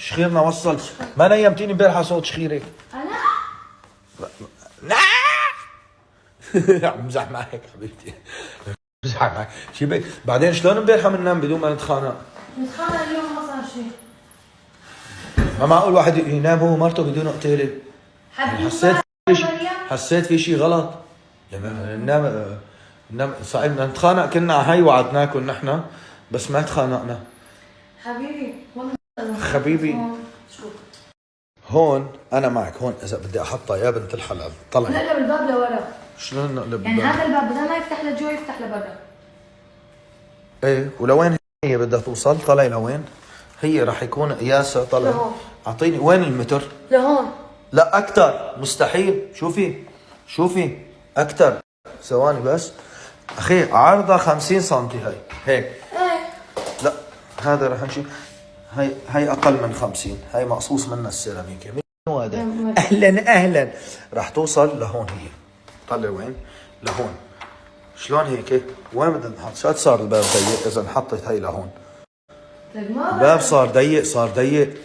شخيرنا وصل. ما نيمتيني امبارح على صوت شخيرك. انا؟ عم بمزح معك حبيبتي. بمزح معك. شي بك بعدين شلون امبارح بننام بدون ما نتخانق؟ نتخانق اليوم ما صار شيء. ما معقول واحد ينام هو ومرته بدون قتيله. حسيت في شيء غلط. يعني ننام صحيح بدنا نتخانق كنا على هي وعدناكم نحن بس ما تخانقنا. حبيبي والله حبيبي شوف هون انا معك. هون اذا بدي احطها يا بنت الحلال طلعي. نقلب الباب لورا. شلون نقلب يعني الباب؟ هذا الباب بدل ما يفتح لجوا يفتح لبرا. ايه ولوين هي بدها توصل؟ طلعي لوين؟ هي راح يكون قياسها طلع. اعطيني وين المتر؟ لهون. لا اكثر مستحيل. شوفي اكثر. ثواني بس اخي عرضها 50 سم هيك. ايه لا هذا رح نشوف. هي اقل من 50. هي مقصوص منها السيراميك. منو هذا؟ اهلا رح توصل لهون. هي طلع وين؟ لهون. شلون هيك؟ وين بدنا نحط؟ شو صار الباب ضيق اذا انحطت هي لهون؟ الباب صار ضيق.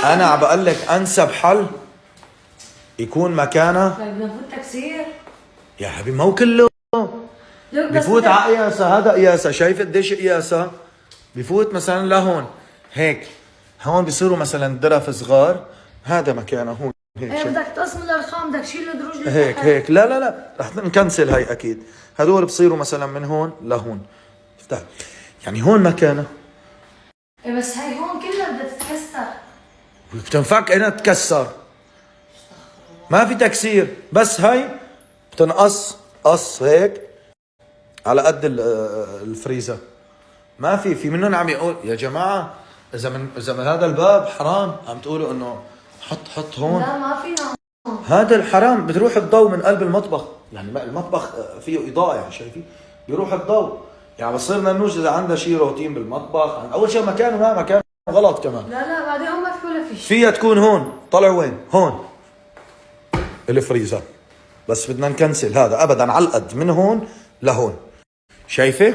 انا عم بقول لك انسب حل يكون مكانه. بدنا نفوت تكسير يا حبيبي ما هو كله بفوت على قياسه. هذا قياسه. شايف قديش قياسه؟ بفوت مثلا لهون هيك. هون بيصيروا مثلا درف صغار. هذا مكانه هون هيك. ايه بدك تقص من الرخام بدك تشيل الدروج هيك. لا رح نكنسل هاي اكيد. هدول بصيروا مثلا من هون لهون. افتح يعني هون مكانه. ايه بس هي هون كلها بدها تتكسر. بتنفك انها تتكسر. ما في تكسير بس هاي بتنقص قص هيك على قد الفريزر. ما في منهم عم يقول يا جماعه اذا من هذا الباب حرام عم تقولوا انه حط هون. لا ما فينا هون. هذا الحرام بتروح الضوء من قلب المطبخ. يعني المطبخ فيه اضاءه يعني شايفين بيروح الضوء. يعني بصيرنا نوجد اذا عندها شيء روتين بالمطبخ. اول شيء مكانه ما مكانه غلط كمان. لا بعدين هم ما في ولا في شيء. فيها تكون هون. طلع وين؟ هون الفريزر. بس بدنا نكنسل هذا ابدا على القد من هون لهون. شايفه؟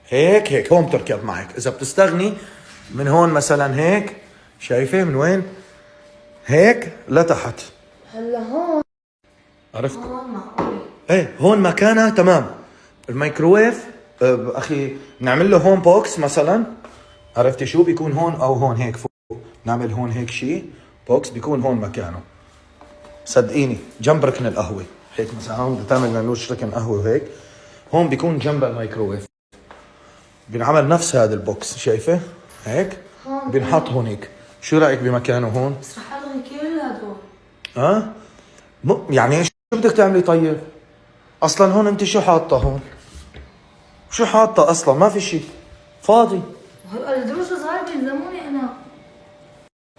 هيك هون بتركب معك. اذا بتستغني من هون مثلا هيك. شايفه من وين؟ هيك لتحت. هلا هون عرفت؟ هون معقول. ايه هون مكانها تمام. الميكروويف اخي نعمل له هون بوكس مثلا. عرفتي شو بيكون هون او هون هيك فوق. نعمل هون هيك شيء بوكس بيكون هون مكانه. صدقيني جنب ركن القهوه هيك مثلا. هون بدها تعمل نانوش ركن قهوه وهيك. هون بيكون جنب الميكروويف. بنعمل نفس هذا البوكس. شايفه هيك بنحط هون هيك. شو رايك بمكانه هون؟ بس رح احطهم كل هدول. يعني شو بدك تعملي طيب؟ اصلا هون انت شو حاطه هون؟ شو حاطه اصلا؟ ما في شيء فاضي. الدروس صغار بيلزموني انا.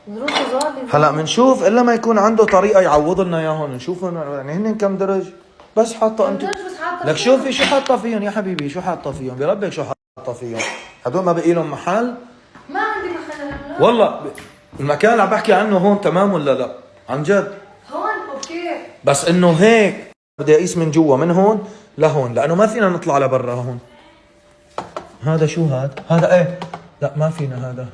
الدروس صغار بيلزموني. هلا بنشوف الا ما يكون عنده طريقه يعوض لنا اياهم. نشوف يعني هن كم درج. بس حاطه انت. لك شوفي شو حاطه فيهم يا حبيبي. شو حاطه فيهم بربك؟ شو حاطه فيهم؟ هدول ما بقي لهم محل. ما عندي محل هلا. والله المكان اللي عم بحكي عنه هون تمام ولا لا؟ عن جد هون اوكي. بس انه هيك بدي اقيس من جوا من هون لهون لانه ما فينا نطلع لبرا هون. هذا شو هذا؟ هذا ايه؟ لا ما فينا هذا.